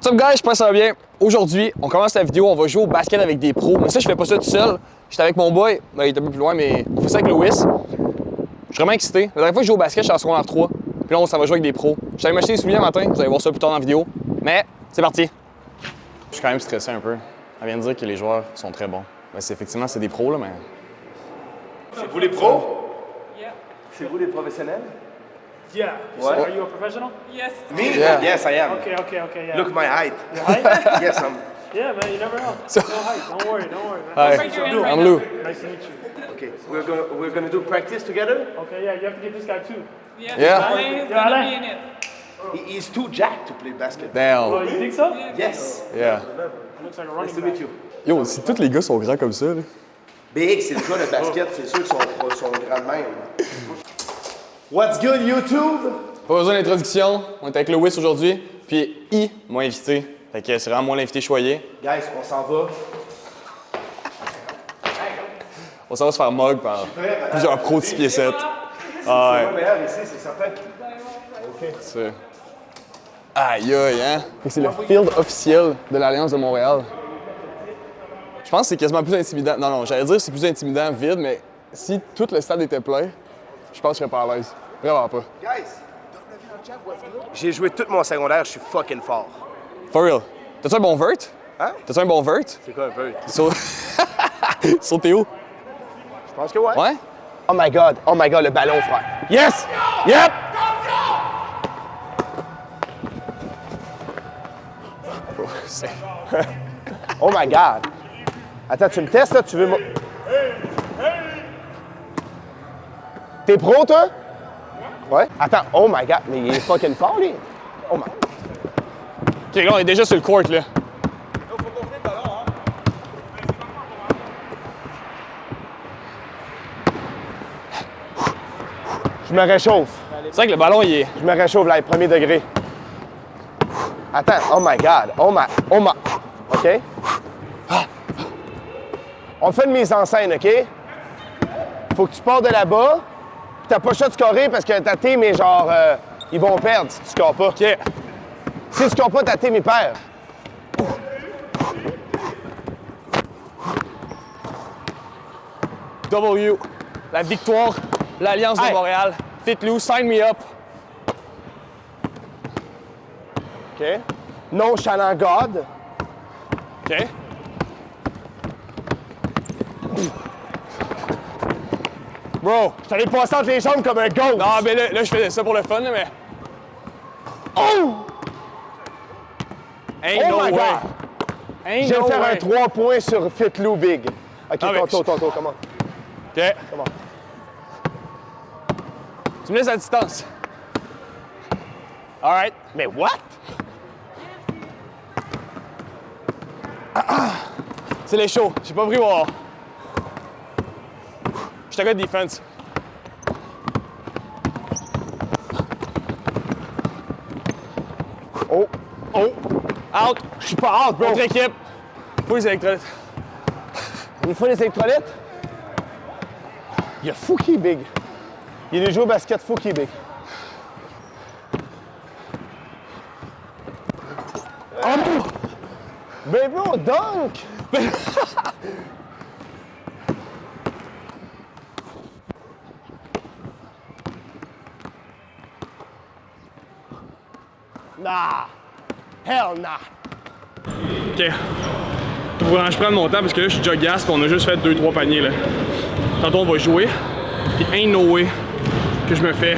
What's up guys, j'espère que ça va bien. Aujourd'hui, on commence la vidéo, on va jouer au basket avec des pros. Mais ça, je fais pas ça tout seul. J'étais avec mon boy, il est un peu plus loin, mais on fait ça avec Louis. Je suis vraiment excité. La dernière fois que je joue au basket, j'étais en secondaire 3. Puis là, on s'en va jouer avec des pros. J'allais m'acheter des souliers le matin, vous allez voir ça plus tard dans la vidéo. Mais c'est parti. Je suis quand même stressé un peu. Elle vient de dire que les joueurs sont très bons. Ben, effectivement, c'est des pros, là, mais... C'est vous les pros? Yeah. C'est vous les professionnels? Yeah. So What? are you a professional? Yes. Me? Yeah. Yes, I am. Okay, yeah. Look my height. Your height? Yes, I'm. Yeah, man, you never know. No height. Don't worry, man. Hi, Nice to meet you. I'm Lou. Nice to meet you. Okay, we're gonna do practice together. Okay, yeah, you have to get this guy too. Yeah. Alain is Yeah, gonna Alain. be in it. He's too jacked to play basketball. Oh, Damn. you think so? Yes. Yeah. Looks like a Nice running to back. meet you. Yo, si tous les gars sont grands comme ça, là. Big, c'est le gars de basket, c'est sûr qu'ils sont grands de même. What's good, YouTube? Pas besoin d'introduction, on est avec Louis aujourd'hui, puis I m'a invité. Fait que c'est vraiment moi l'invité choyé. Guys, on s'en va. On s'en va se faire mug par plusieurs pros de 6 pieds 7. Ah ouais, Le meilleur ici, c'est certain. c'est... Aïe aïe, hein? Fait que c'est le field officiel de l'Alliance de Montréal. Je pense que c'est quasiment plus intimidant. Non, j'allais dire que c'est plus intimidant vide, mais si tout le stade était plein, je pense que je serais pas à l'aise. Vraiment pas. Guys, j'ai joué tout mon secondaire, je suis fucking fort. For real. T'as-tu un bon vert? Hein? T'as-tu un bon vert? C'est quoi un peu? Sur... Sur Théo? Je pense que ouais. Ouais? Oh my god, le ballon, frère. Yes! Yep! C'est... Oh my god. Attends, tu me testes là? Tu veux... T'es pro, toi? Ouais. Attends, oh my god, mais il est fucking fort, lui. Oh my... OK, là, on est déjà sur le court, là. Je me réchauffe. C'est vrai que le ballon, il est... Je me réchauffe, là, premier degré. Attends, oh my god, OK? On fait une mise en scène, OK? Faut que tu pars de là-bas, pis t'as pas le choix de scorer parce que ta team est genre... ils vont perdre si tu scores pas. OK. Si tu scores pas, ta team, il perd. W. La victoire, l'Alliance de Hey. Montréal. Fit Lou, sign me up. OK? Nonchalant God. OK? Bro. Je t'allais passer entre les jambes comme un ghost. Non, mais là, je faisais ça pour le fun, là, mais... Oh! Ain't Oh no my way. God! Ain't Je viens no de faire way. un 3 points sur Fit Lou Big. OK, Ah, mais- ton tour, comment? OK. Comment? Tu me laisses à distance. All right. Mais what? C'est les shows. J'ai pas pris mon... Je suis un gars de defense. Oh! Out. Je suis pas out, bro! Autre équipe. Faut les électrolytes. Une fois les électrolytes? Il y a Fouki Big. Il est joué au basket Fouki Big. Oh! Ben bro, dunk! Nah! Hell nah! OK. Faut que je prenne mon temps parce que là, je suis déjà gas et on a juste fait 2-3 paniers, là. Tantôt, on va jouer. Puis ain't no way que je me fais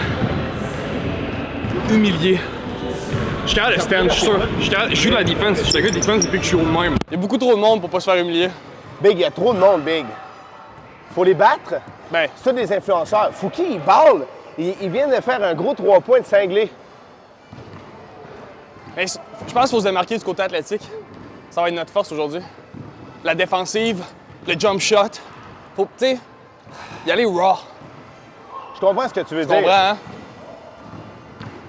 humilier. Je suis capable de stand, je suis sûr. Je joue de la défense. Je suis un gars de défense depuis que je suis haut de même. Il y a beaucoup trop de monde pour pas se faire humilier. Big, il y a trop de monde, Big. Faut les battre. Ben, C'est tous des influenceurs. Fouki, il balle. Il vient de faire un gros 3 points de cinglé. ben, je pense qu'il faut se démarquer du côté athlétique. Ça va être notre force aujourd'hui. La défensive, le jump shot. Faut, tu sais, y aller raw. Je comprends ce que tu veux Tu dire. comprends, hein?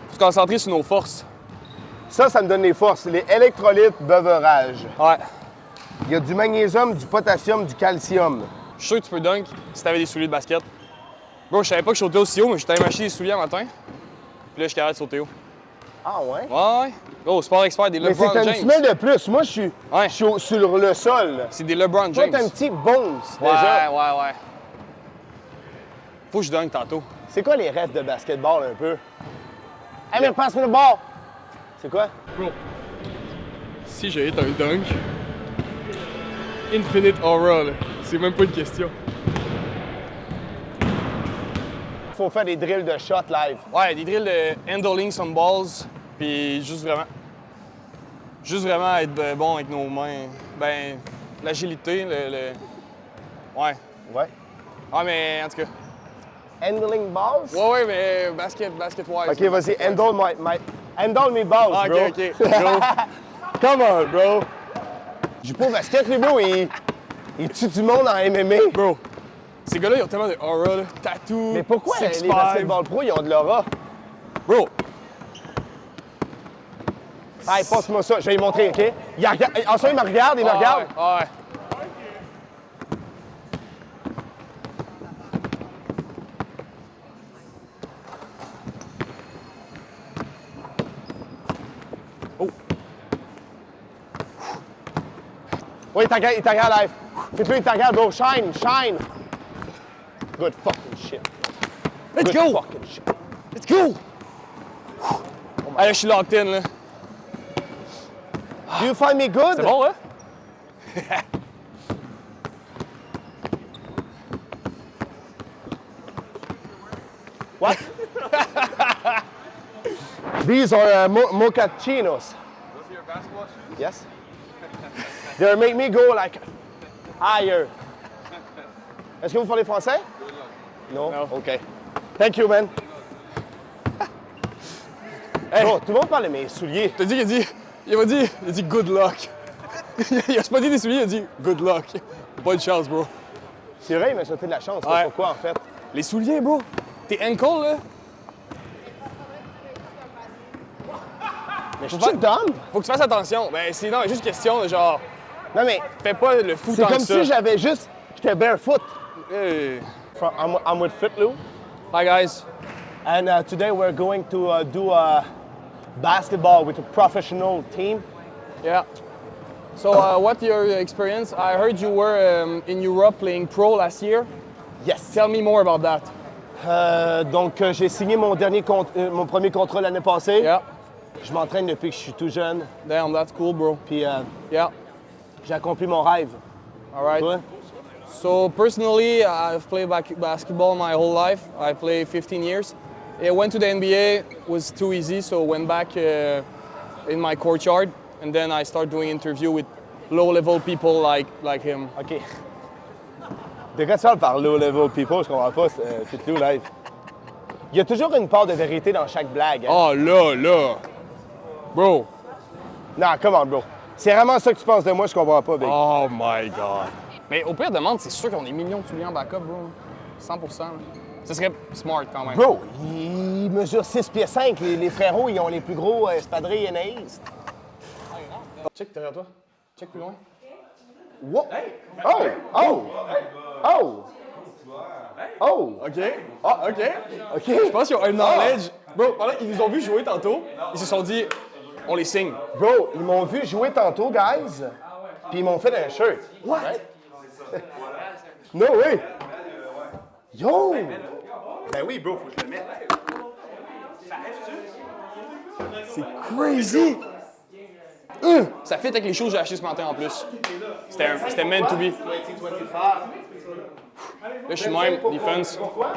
Faut se concentrer sur nos forces. Ça me donne les forces. Les électrolytes beuvrage. Ouais. Il y a du magnésium, du potassium, du calcium. Je suis sûr que tu peux dunk si t'avais des souliers de basket. Bro, je savais pas que je sautais aussi haut, mais j'étais allé m'acheter des souliers un matin. Puis là, je suis capable de sauter haut. Ah ouais? Ouais, ouais. Gros, sport expert, des Mais LeBron c'est une James. semelle de plus. Moi, je suis, Ouais. je suis sur le sol. là. C'est des LeBron Toi, James. t'as un petit bones, Ouais, déjà. ouais. Faut que je dunk tantôt. C'est quoi les rêves de basketball, un peu? Hey, mais passe-moi le ball! C'est quoi? Bro, si j'ai un dunk, Infinite Aura, là. C'est même pas une question. Faut faire des drills de shot live. Ouais, des drills de handling some balls, puis juste vraiment être bon avec nos mains. Ben, l'agilité, Ouais. Ouais. Ah, mais en tout cas. Handling balls? Ouais, mais basket-wise. OK, vas-y. Handle me balls, Ah, bro. OK. Go. Come on, bro. Je joue pas au basket, les bro. Il tue du monde en MMA. Bro, ces gars-là, ils ont tellement de aura, là. Tattoo, Mais pourquoi les 6'5". basketball pro, ils ont de l'aura? Bro, Hey, passe-moi ça. Je vais lui montrer, OK? En soi, il me regarde, il me regarde. Ouais. Oui, il t'a regarde live. Fais-le, il t'a regarde, bro. Shine. Good fucking shit. Let's Good go! fucking shit. Let's go! Allez, je suis locked in, là. Do you find me good? C'est bon, hein? What? These are mochachinos. Those are your basketball shoes? Yes. They make me go like higher. Est-ce que vous parlez français? Non? Non. OK. Thank you, man. Hey, Bro, tout le monde parle de mes souliers. t'as dit, il m'a dit good luck. Il a pas dit des souliers, il a dit good luck. Bonne chance, bro. C'est vrai, il m'a sauté de la chance. Ouais. Pourquoi, en fait? Les souliers, bro. Tes ankles, là. Mais je suis dumb. Faut que tu fasses attention. Ben, c'est non, juste question de genre, Non, mais fais pas le fou c'est tant comme que ça. si j'avais juste... J'étais barefoot. Hey. I'm with Fitloo. Hi, guys. And today we're going to do basketball with a professional team. Yeah. So, what your experience? I heard you were in Europe playing pro last year. Yes. Tell me more about that. Donc, j'ai signé mon premier contrat l'année passée. Yeah. Je m'entraîne depuis que je suis tout jeune. Damn, that's cool, bro. Puis Yeah. j'ai accompli mon rêve. All right. Toi? So personally, I've played basketball my whole life. I played 15 years. I went to the NBA, was too easy, so went back in my courtyard, and then I started doing interview with low-level people like him. OK. De quoi tu parles par low-level people? Je comprends pas, Fitloo live. Il y a toujours une part de vérité dans chaque blague. Hein? Oh là, bro. Non, come on, bro. C'est vraiment ça que tu penses de moi, je comprends pas, Big. Oh my God. Mais au pire demande, c'est sûr qu'on a des millions de souliers en backup, bro. 100%. Là. Ce serait smart quand même. Bro, il mesure 6 pieds 5. Les frérots, ils ont les plus gros espadrilles in the East. Check derrière toi. Check plus loin. What? Oh! OK. Ah, OK. OK. Je pense qu'ils ont un knowledge. Bro, pendant qu'ils nous ont vu jouer tantôt, ils se sont dit, on les signe. Bro, ils m'ont vu jouer tantôt, guys. Puis ils m'ont fait un shirt. What? No way! Yo! Ben oui, bro, faut que je le mette. C'est crazy! Ça fit avec les choses que j'ai achetées ce matin en plus. C'était meant to be. Là, je suis même, defense. Pourquoi?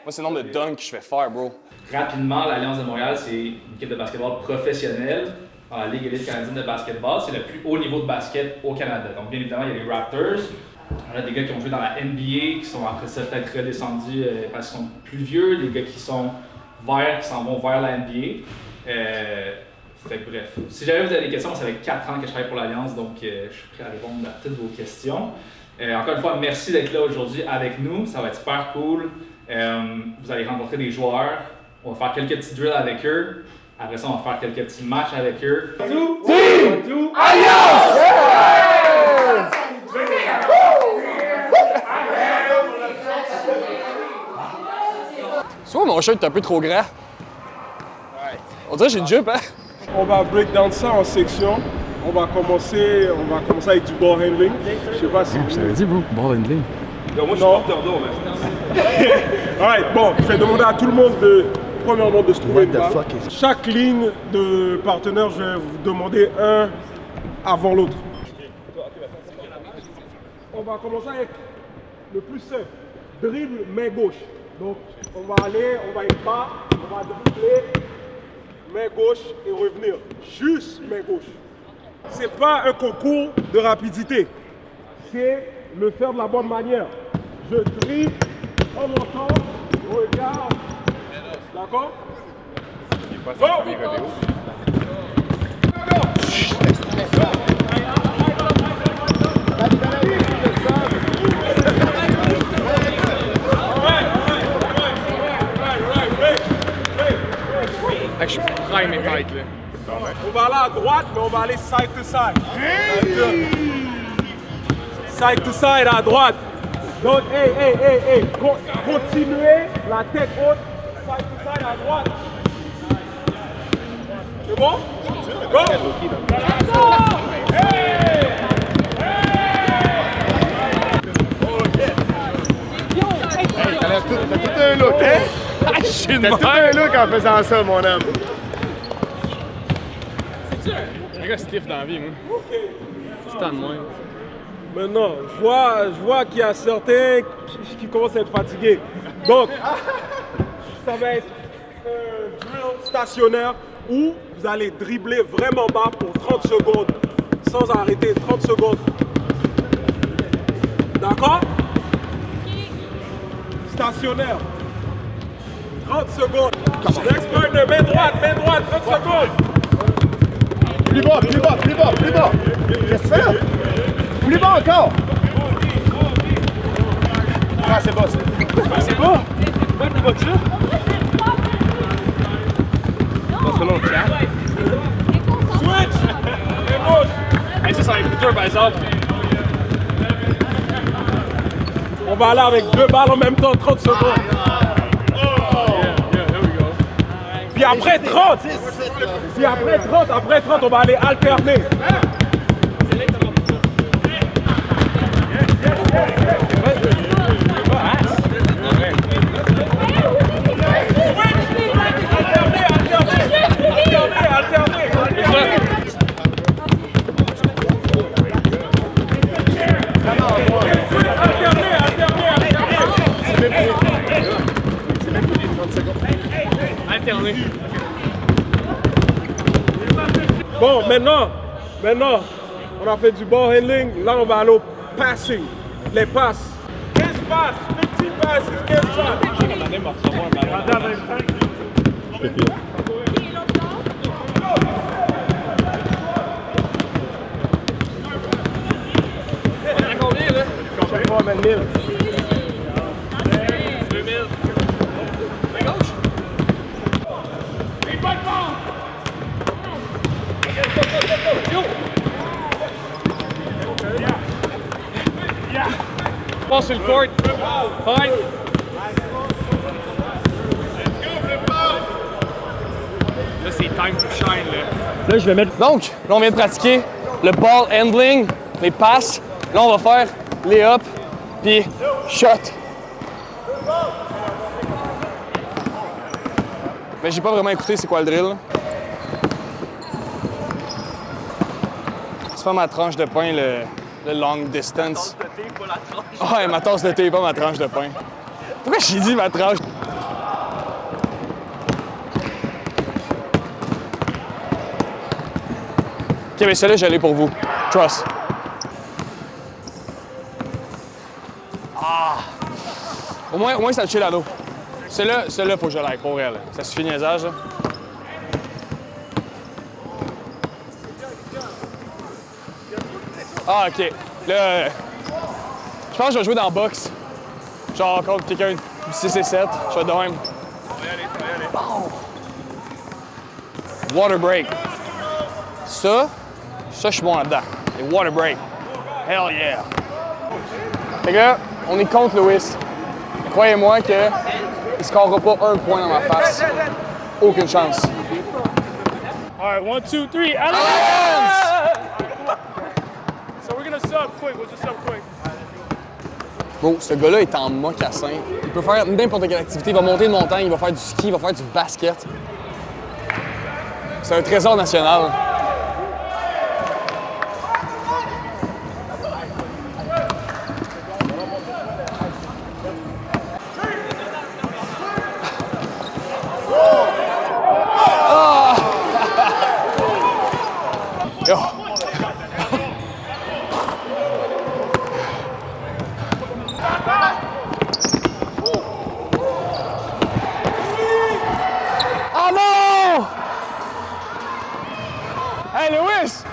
Moi, c'est le nombre de dunks que je fais faire, bro. Rapidement, l'Alliance de Montréal, c'est une équipe de basketball professionnelle dans la Ligue élite canadienne de basketball. C'est le plus haut niveau de basket au Canada. Donc, bien évidemment, il y a les Raptors. On a des gars qui ont joué dans la NBA, qui sont après ça peut-être redescendus parce qu'ils sont plus vieux. Des gars qui s'en vont vers la NBA. Fait que bref. Si jamais vous avez des questions, ça fait 4 ans que je travaille pour l'Alliance, donc je suis prêt à répondre à toutes vos questions. Encore une fois, merci d'être là aujourd'hui avec nous. Ça va être super cool. Vous allez rencontrer des joueurs. On va faire quelques petits drills avec eux. Après ça, on va faire quelques petits matchs avec eux. Team Alliance! Tu vois, mon shirt est un peu trop grand. On dirait que j'ai une jupe, hein? On va break down ça en sections. On va commencer avec du ball handling. Je sais pas si vous... Je t'avais dit, bro, ball handling. Yo, moi, je suis porteur d'eau, man. Alright, bon, je vais demander à tout le monde premièrement de se trouver une balle. Chaque ligne de partenaire, je vais vous demander un avant l'autre. On va commencer avec le plus simple. Dribble main gauche. Donc, on va être bas, on va dribbler main gauche et revenir. Juste main gauche. C'est pas un concours de rapidité. C'est le faire de la bonne manière. Je dribble en montant, regarde. D'accord? Go! Je suis prime et tight, là. On va aller à droite, mais on va aller side to side. Side to side à droite. Donc, hey. Continuez la tête haute. Side to side à droite. C'est bon? Go! T'as tout un look, hein? T'as tout un look en faisant ça, mon homme. Un gars stiff dans la vie, moi. C'est tant de moins. Maintenant, je vois qu'il y a certains qui commencent à être fatigués. Donc, ça va être un drill stationnaire où vous allez dribbler vraiment bas pour 30 secondes. Sans arrêter, 30 secondes. D'accord? Stationnaire. 30 secondes. Next partner, main droite, 30 secondes. Plus bas. Qu'est-ce que tu fais? Plus bas encore. Ah, c'est bas, ça. C'est pas? Pas plus bas que ça? Pas selon le chat. Switch. Et gauche. Hey, ça va être plus dur, par exemple. On va aller avec 2 balles en même temps, 30 secondes. Puis après 30, après 30, on va aller alterner. Alterner. Bon, maintenant, on a fait du ball handling. Là, on va aller au passing. Les passes. 15 passes, 15 passes, 15 passes. Combien, là? Je sais pas, mais 1000. 2000. Main gauche? Passe sur le court. Fine. Là, c'est time to shine, là. Là, je vais mettre... Donc, là, on vient de pratiquer le ball handling, les passes. Là, on va faire les up, puis shot. Mais j'ai pas vraiment écouté c'est quoi le drill. C'est pas ma tranche de pain, le long distance. Ta tasse de thé, pas la tranche. Ouais, ma tasse de thé, pas ma tranche de pain. Pourquoi j'ai dit ma tranche? Ok, mais celui-là, j'allais pour vous. Trust. Ah! Au moins ça le chill à l'eau. Celui-là, faut que je l'aille, pour elle. Ça suffit niaisage, là. Ah, OK. Là, je pense que je vais jouer dans le box. Genre, contre quelqu'un de 6 et 7. Je vais de même. Ça va y aller. Bon. Water break. Ça, je suis bon là-dedans. Les water break. Hell yeah. Les gars, on est contre Lewis. Croyez-moi que il scorera pas un point dans ma face. Aucune chance. All right, 1, 2, 3. Alliance! So we're gonna sub quick. We'll just sub quick. Bon, ce gars-là est en mocassin. Il peut faire n'importe quelle activité. Il va monter une montagne, il va faire du ski, il va faire du basket. C'est un trésor national. Yo. Oh non! Hey Lewis!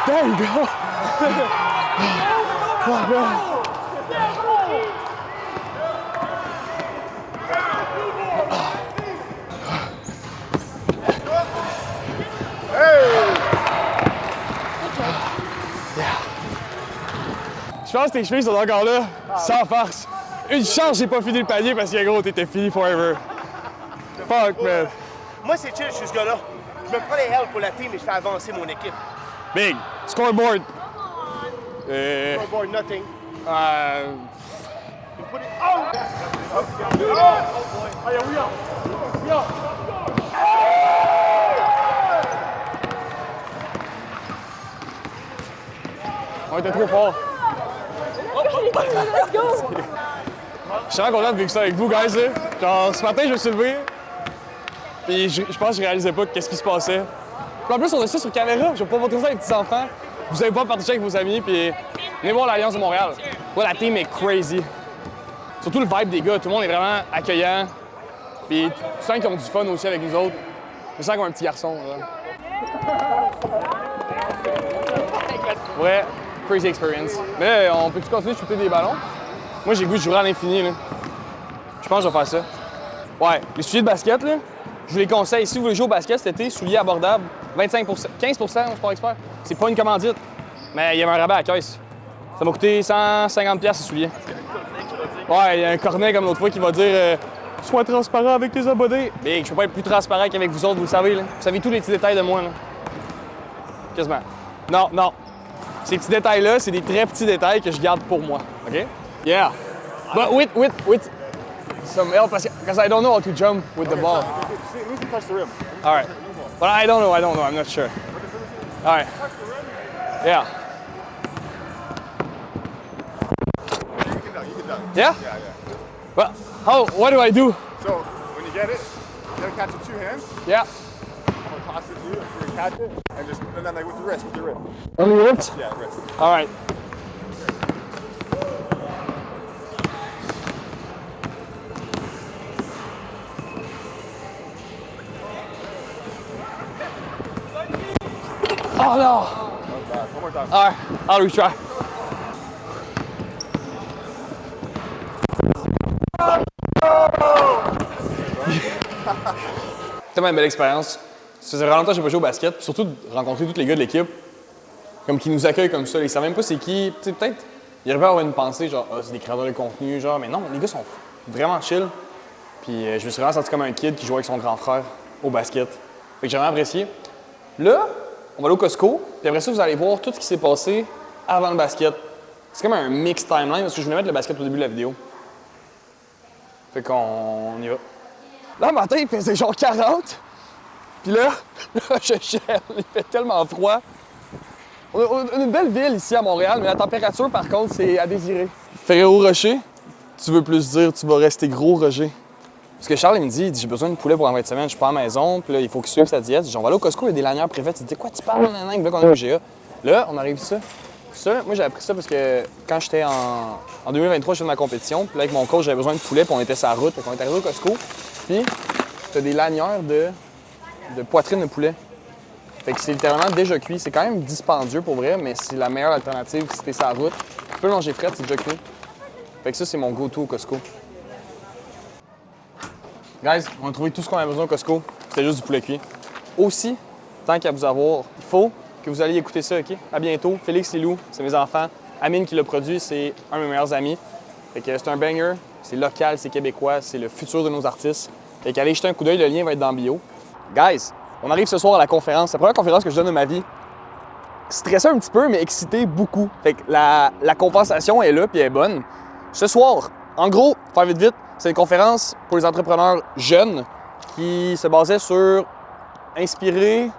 There you go. Oh, man. Je pense que tes chevilles sont encore là, sans farce. Une chance, j'ai pas fini le panier parce que gros, t'étais fini forever. Fuck, man. Moi, c'est chill, je suis ce gars-là. Je me prends les help pour la team et je fais avancer mon équipe. Big. Scoreboard. Scoreboard, nothing. You put it. Oh! Oh yeah, we up. We up. On était trop fort. Let's go! Je suis vraiment content de vivre ça avec vous, guys. Là. Genre, ce matin, je me suis levé, puis je pense que je réalisais pas qu'est-ce qui se passait. Puis en plus, on a ça sur caméra. Je vais pas montrer ça à les petits-enfants. Vous allez pas partager avec vos amis, puis venez voir l'Alliance de Montréal. Ouais, la team est crazy. Surtout le vibe des gars. Tout le monde est vraiment accueillant. Puis tu sens qu'ils ont du fun aussi avec nous autres. Je sens comme un petit garçon. Là. Ouais, crazy experience. Mais là, on peut-tu continuer de shooter des ballons? Moi, j'ai le goût de jouer à l'infini, là. Je pense que je vais faire ça. Ouais, les souliers de basket, là, je vous les conseille. Si vous voulez jouer au basket cet été, souliers abordables, 25 15 au Sport Expert. C'est pas une commandite, mais il y avait un rabais à la caisse. Ça m'a coûté 150$ ces souliers. Ouais, il y a un cornet comme l'autre fois qui va dire sois transparent avec tes abonnés. Big, je peux pas être plus transparent qu'avec vous autres, vous le savez, là. Vous savez tous les petits détails de moi, là. Quasiment. Non, non. Ces petits détails-là, c'est des très petits détails que je garde pour moi. OK? Yeah. But with some help, because I don't know how to jump with the ball. Need to touch the rim. All right. But I don't know. I'm not sure. All right. Yeah. Yeah? Well, what do I do? So when you get it, you gotta catch it with 2 hands. Yeah. I'm gonna toss it to you, you're gonna catch it, and then like with your wrist. On the wrist? Yeah, wrist. All right. Oh no! One more time. All right, I'll retry. Tellement une belle expérience. Ça faisait vraiment longtemps que j'ai pas joué au basket, puis surtout de rencontrer tous les gars de l'équipe, comme qui nous accueillent comme ça. Ils savent même pas c'est qui. Tu sais, peut-être, ils arrivaient à avoir une pensée genre, c'est des créateurs de contenu, genre, mais non, les gars sont vraiment chill. Puis je me suis vraiment senti comme un kid qui jouait avec son grand frère au basket. Fait que j'ai vraiment apprécié. Là, on va aller au Costco, puis après ça, vous allez voir tout ce qui s'est passé avant le basket. C'est comme un mix timeline, parce que je voulais mettre le basket au début de la vidéo. Fait qu'on y va. Là, le matin, il faisait genre 40. Puis là, je gèle. Il fait tellement froid. On a une belle ville ici à Montréal, mais la température, par contre, c'est à désirer. Ferrero Rocher, tu veux plus dire, tu vas rester gros, Roger. Parce que Charles, il me dit, j'ai besoin de poulet pour la fin de semaine, je suis pas à la maison, puis là, il faut qu'il suive sa diète. Je dis, on va aller au Costco, il y a des lanières préfaites. Il dit, quoi, tu parles, nanana, là, qu'on est au GA. Là, on arrive ça. Ça, moi, j'ai appris ça parce que quand j'étais en 2023, je faisais ma compétition, puis là, avec mon coach, j'avais besoin de poulet, puis on était sur la route, donc on est arrivé au Costco, puis t'as des lanières de poitrine de poulet. Fait que c'est littéralement déjà cuit. C'est quand même dispendieux pour vrai, mais c'est la meilleure alternative si t'es sur la route. Tu peux le manger frais, c'est déjà cuit. Fait que ça, c'est mon go-to au Costco. Guys, on a trouvé tout ce qu'on a besoin au Costco. C'était juste du poulet cuit. Aussi, tant qu'à vous avoir, il faut que vous alliez écouter ça, OK? À bientôt. Félix Lilou, c'est mes enfants. Amine qui l'a produit, c'est un de mes meilleurs amis. Fait que c'est un banger, c'est local, c'est québécois, c'est le futur de nos artistes. Fait qu'allez jeter un coup d'œil, le lien va être dans le bio. Guys, on arrive ce soir à la conférence. C'est la première conférence que je donne de ma vie. Stressé un petit peu, mais excité beaucoup. Fait que la compensation est là, puis elle est bonne. Ce soir, en gros, faire vite, c'est une conférence pour les entrepreneurs jeunes qui se basait sur inspirer,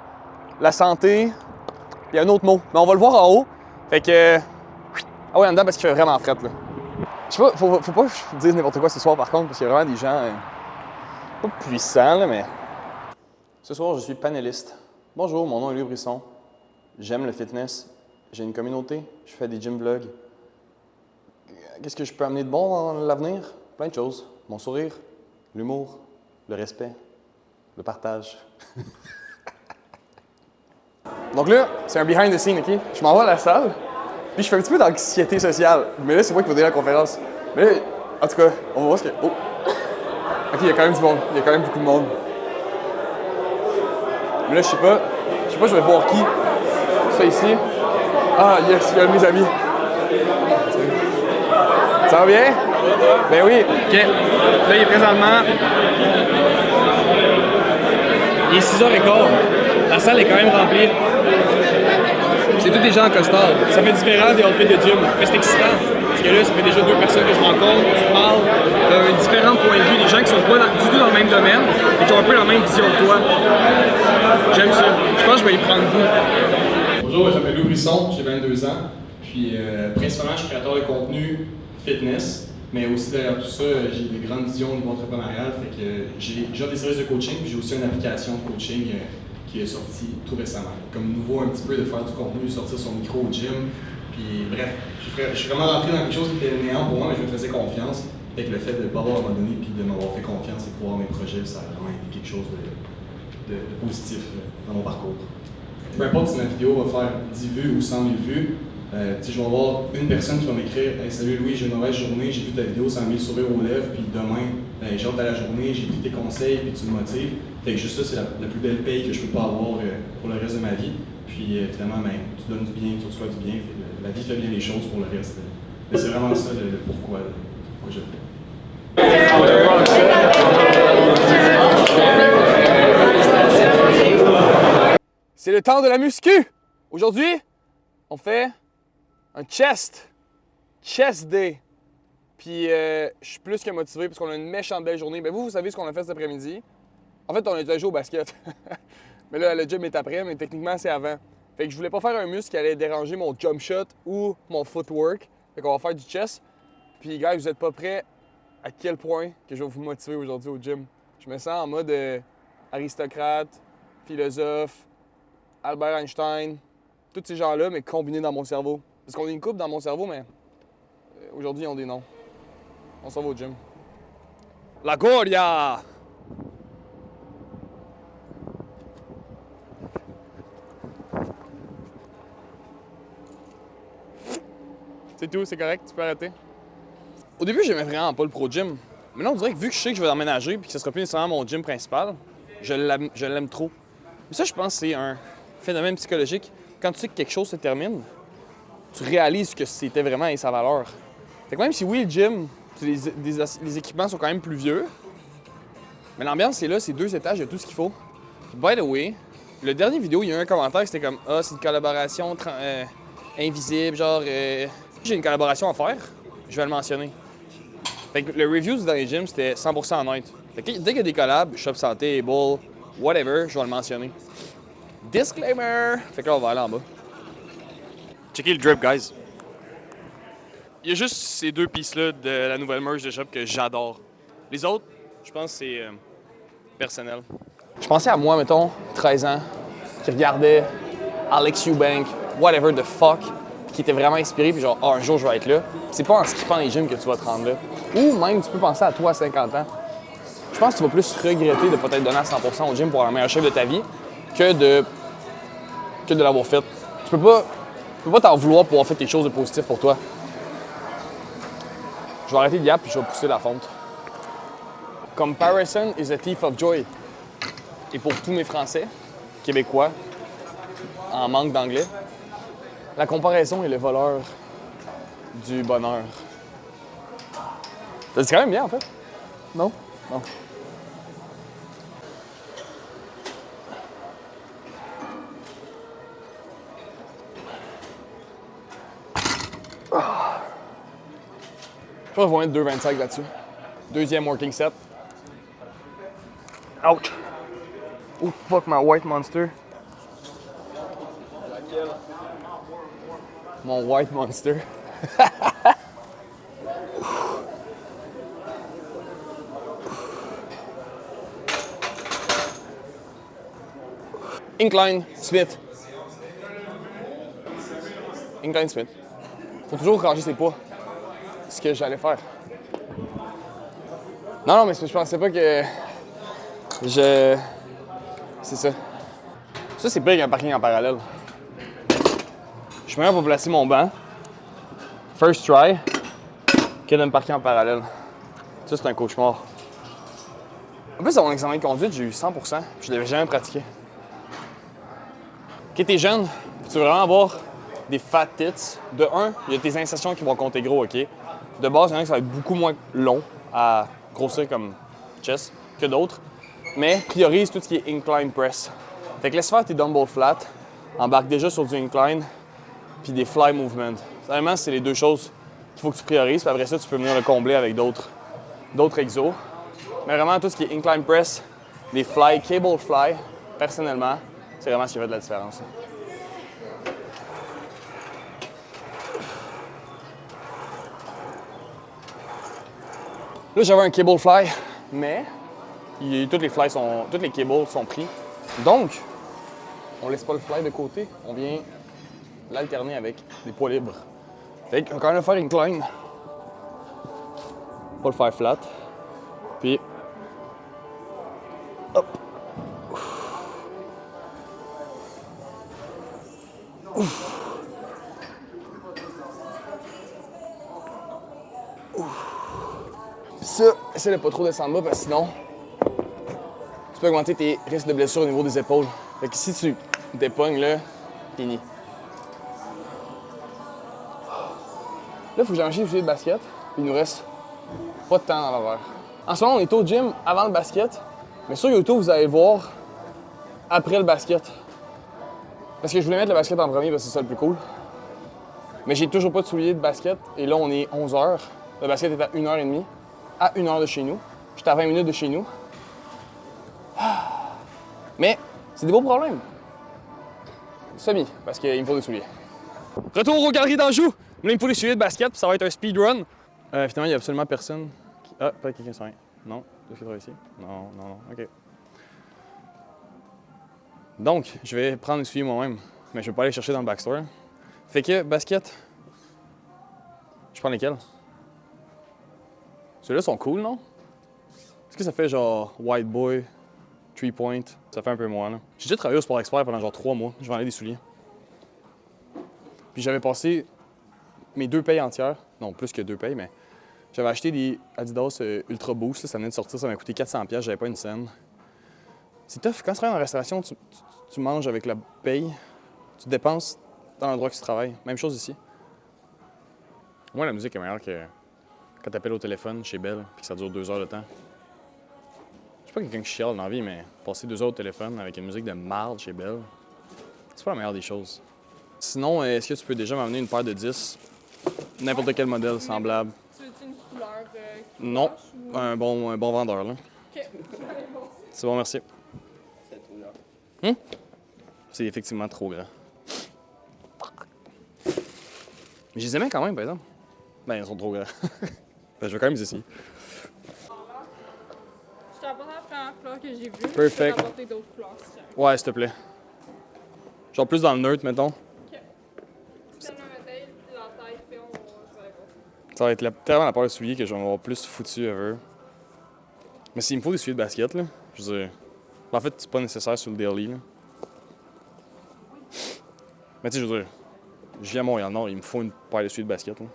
la santé, puis il y a un autre mot. Mais on va le voir en haut. Fait que... Ah ouais, en dedans, parce qu'il fait vraiment fret, là. Je sais pas, faut pas que je dise n'importe quoi ce soir, par contre, parce qu'il y a vraiment des gens... pas puissants, là, mais... Ce soir, je suis panéliste. Bonjour, mon nom est Louis Brisson. J'aime le fitness. J'ai une communauté. Je fais des gym vlogs. Qu'est-ce que je peux amener de bon dans l'avenir? Plein de choses. Mon sourire, l'humour, le respect, le partage. Donc là, c'est un behind the scene, OK? Je m'en vais à la salle, puis je fais un petit peu d'anxiété sociale. Mais là, c'est moi qui vais donner la conférence. Mais là, en tout cas, on va voir ce que... Oh! OK, il y a quand même du monde. Il y a quand même beaucoup de monde. Mais là, je sais pas, je vais voir qui. Ça ici. Ah, yes, il y a un de mes amis. Ça va bien? Ben oui. OK. Là, il est présentement... Il est 6h15. La salle est quand même remplie. C'est tous des gens en costard. Ça fait différent des outfits de gym. Mais c'est excitant. Parce que là, ça fait déjà 2 personnes que je rencontre. Tu parles. T'as différents points de vue. Des gens qui sont pas du tout dans le même domaine et qui ont un peu la même vision que toi. J'aime ça. Je pense que je vais y prendre goût. Bonjour, je m'appelle Louis Brisson, j'ai 22 ans. Puis principalement, je suis créateur de contenu fitness, mais aussi derrière tout ça, j'ai des grandes visions au niveau entrepreneurial. Fait que j'ai des services de coaching, puis j'ai aussi une application de coaching qui est sortie tout récemment. Comme nouveau un petit peu de faire du contenu, sortir son micro au gym. Puis bref, je suis vraiment rentré dans quelque chose qui était néant pour moi, mais je me faisais confiance. Fait que le fait de ne pas avoir abandonné puis de m'avoir fait confiance et de croire mes projets, ça a vraiment été quelque chose de positif dans mon parcours. Peu importe si ma vidéo va faire 10 vues ou 100 000 vues, je vais avoir une personne qui va m'écrire « Hey, salut Louis, j'ai une mauvaise journée, j'ai vu ta vidéo, ça m'a mis le sourire aux lèvres, puis demain, j'ai hâte à la journée, j'ai pris tes conseils, puis tu me motives. » Fait que juste ça, c'est la plus belle paye que je peux pas avoir pour le reste de ma vie. Puis évidemment, tu donnes du bien, tu reçois du bien, la vie fait bien les choses pour le reste. Mais c'est vraiment ça le pourquoi je le fais. C'est le temps de la muscu! Aujourd'hui, on fait un chest day. Puis je suis plus que motivé parce qu'on a une méchante belle journée. Ben vous savez ce qu'on a fait cet après-midi. En fait, on a déjà joué au basket. Mais là, le gym est après, mais techniquement, c'est avant. Fait que je voulais pas faire un muscle qui allait déranger mon jump shot ou mon footwork. Fait qu'on va faire du chest. Puis gars, vous êtes pas prêts à quel point que je vais vous motiver aujourd'hui au gym. Je me sens en mode aristocrate, philosophe, Albert Einstein, tous ces gens-là, mais combinés dans mon cerveau. Parce qu'on est une couple dans mon cerveau, mais aujourd'hui, ils ont des noms. On s'en va au gym. La Gloria! C'est tout, c'est correct, tu peux arrêter. Au début, j'aimais vraiment pas le Pro Gym. Mais là, on dirait que vu que je sais que je vais emménager et que ce sera plus nécessairement mon gym principal, je l'aime trop. Mais ça, je pense que c'est un phénomène psychologique. Quand tu sais que quelque chose se termine, tu réalises que c'était vraiment et sa valeur. Fait que même si oui, le gym, les équipements sont quand même plus vieux, mais l'ambiance est là, c'est 2 étages, il y a tout ce qu'il faut. By the way, le dernier vidéo, il y a eu un commentaire qui c'était comme « Ah, c'est une collaboration invisible, genre j'ai une collaboration à faire, je vais le mentionner. » Fait que le review dans les gyms, c'était 100% honnête. Fait que dès qu'il y a des collabs, Shop Santé, Bull, whatever, je vais le mentionner. Disclaimer! Fait que là, on va aller en bas. Checkez le drip, guys. Il y a juste ces 2 pieces-là de la nouvelle merch de Shop que j'adore. Les autres, je pense que c'est personnel. Je pensais à moi, mettons, 13 ans, qui regardait Alex Eubank, whatever the fuck, qui était vraiment inspiré, puis genre, oh, un jour je vais être là. C'est pas en skippant les gyms que tu vas te rendre là. Ou même, tu peux penser à toi à 50 ans. Je je pense que tu vas plus regretter de ne pas t'être donné à 100% au gym pour avoir la meilleure shape de ta vie que de l'avoir fait. Tu peux pas t'en vouloir pour avoir fait quelque chose de positif pour toi. Je vais arrêter de yap puis je vais pousser la fonte. Comparison is a thief of joy. Et pour tous mes Français, Québécois, en manque d'anglais, la comparaison est le voleur du bonheur. Ça dit quand même bien, en fait. Non? Non. Je pense qu'on va mettre 2,25 là-dessus. Deuxième working set. Ouch! Oh fuck, ma white monster. Mon white monster. Incline Smith. Incline Smith. Faut toujours ranger ses poids. C'est ce que j'allais faire. Non, mais je pensais pas que c'est ça. Ça, c'est pire qu'un parking en parallèle. Je suis meilleur pour placer mon banc, first try, que de me parquer en parallèle. Ça, c'est un cauchemar. En plus, à mon examen de conduite, j'ai eu 100%, puis je l'avais jamais pratiqué. Ok, t'es jeune, tu veux vraiment avoir des fat tits. De un, il y a tes insertions qui vont compter gros, ok? De base, il y en a qui ça va être beaucoup moins long à grossir comme chest que d'autres, mais priorise tout ce qui est incline press. Fait que laisse faire tes dumbbell flat, embarque déjà sur du incline, puis des fly movements. Vraiment, c'est les deux choses qu'il faut que tu priorises, puis après ça, tu peux venir le combler avec d'autres exos. Mais vraiment, tout ce qui est incline press, des fly, cable fly, personnellement, c'est vraiment ce qui fait de la différence. Là, j'avais un cable fly, mais toutes les cables sont pris. Donc, on laisse pas le fly de côté, on vient l'alterner avec des poids libres. Fait qu'on va quand même faire incline. Pas le faire flat. Puis, hop. Ouf. Puis ça, essaie de pas trop descendre bas parce que sinon, tu peux augmenter tes risques de blessure au niveau des épaules. Fait que si tu dépognes là, fini. Là, il faut que j'enchaîne le filet de basket, puis il nous reste pas de temps dans l'horaire. En ce moment, on est au gym avant le basket, mais sur YouTube, vous allez voir après le basket. Parce que je voulais mettre le basket en premier parce que c'est ça le plus cool. Mais j'ai toujours pas de souliers de basket, et là, on est 11h. Le basket est à 1h30, à 1h de chez nous. J'étais à 20 minutes de chez nous. Mais c'est des beaux problèmes. Semi, parce qu'il me faut des souliers. Retour aux galeries d'Anjou. Là, il me faut des souliers de basket, puis ça va être un speedrun. Finalement, il n'y a absolument personne. Ah, peut-être quelqu'un sur rien. Non, est-ce qu'il ici? Non, ok. Donc, je vais prendre les souliers moi-même, mais je ne vais pas aller chercher dans le backstore. Fait que, basket. Je prends lesquels? Ceux-là sont cool, non? Est-ce que ça fait genre white boy, 3-point? Ça fait un peu moins, là. J'ai déjà travaillé au Sport Expert pendant genre 3 mois. Je vendais des souliers. Puis j'avais passé mes 2 payes entières. Non, plus que 2 payes, mais j'avais acheté des Adidas Ultra Boost. Là, ça venait de sortir, ça m'a coûté 400$. J'avais pas une scène. C'est tough. Quand tu travailles en restauration, tu manges avec la paye. Tu dépenses dans l'endroit que tu travailles. Même chose ici. Moi, la musique est meilleure que quand tu appelles au téléphone chez Bell et que ça dure 2 heures de temps. Je suis pas quelqu'un qui chiale dans la vie, mais passer 2 heures au téléphone avec une musique de marde chez Bell, c'est pas la meilleure des choses. Sinon, est-ce que tu peux déjà m'amener une paire de 10? N'importe quel modèle semblable. Tu veux une couleur Non, ou... un bon vendeur, là. OK. C'est bon, merci. C'est trop grand. C'est effectivement trop grand. Mais je les aimais quand même, par exemple. Ben, ils sont trop grands. Ben, je vais quand même les essayer. Je t'ai apporté la première couleur que j'ai vue. Perfect. Je vais t'apporter d'autres couleurs si jamais. Ouais, s'il te plaît. Genre plus dans le neutre, mettons. OK. Si t'aimes la taille, la taille, puis je vais aller voir ça. Ça va être tellement la paire de souliers que je vais avoir plus foutu ever. Mais s'il me faut des souliers de basket, là, je veux dire... En fait, c'est pas nécessaire sur le daily, là. Mais tu sais, je veux dire, je vis à Montréal-Nord, il me faut une paire de souliers de basket, là.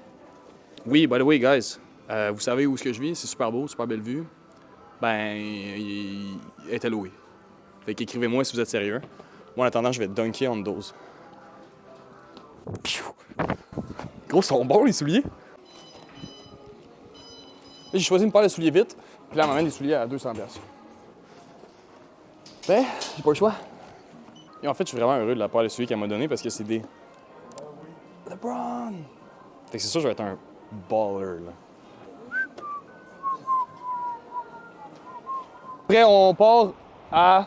Oui, by the way, guys, vous savez où est-ce que je vis? C'est super beau, super belle vue. Ben, il est alloué. Fait qu'écrivez-moi si vous êtes sérieux. Moi, en attendant, je vais dunker en dose. Gros, ils sont bons, les souliers. J'ai choisi une paire de souliers vite, puis là, elle m'amène des souliers à 200$. Ben, j'ai pas le choix. Et en fait, je suis vraiment heureux de la paire de souliers qu'elle m'a donné parce que c'est des... LeBron! Fait que c'est sûr que je vais être un baller, là. Après, on part à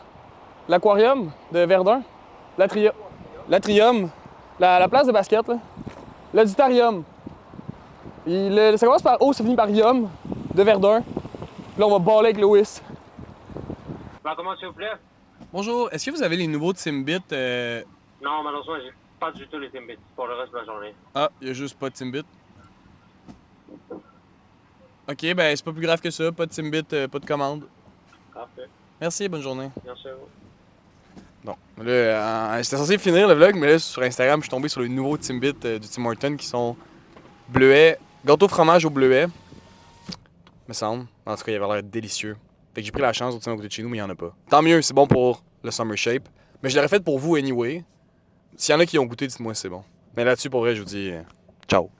l'aquarium de Verdun, l'atrium, la place de basket, là. L'auditorium. Ça commence par O, ça finit par Yum, de Verdun. Là, on va baller avec Louis. Comment s'il vous plaît? Bonjour, est-ce que vous avez les nouveaux Timbit? Non, malheureusement, j'ai pas du tout les Timbits pour le reste de la journée. Ah, il y a juste pas de Timbit. Ok, ben c'est pas plus grave que ça, pas de Timbit, pas de commande. Parfait. Merci, bonne journée. Merci à vous. Bon, là, j'étais censé finir le vlog, mais là, sur Instagram, je suis tombé sur les nouveaux Timbits du Tim Hortons qui sont bleuets, gâteau fromage au bleuet, me semble. En tout cas, il avait l'air délicieux. Fait que j'ai pris la chance au Tim à côté de chez nous, mais il n'y en a pas. Tant mieux, c'est bon pour le summer shape. Mais je l'aurais fait pour vous anyway. S'il y en a qui ont goûté, dites-moi si c'est bon. Mais là-dessus, pour vrai, je vous dis ciao.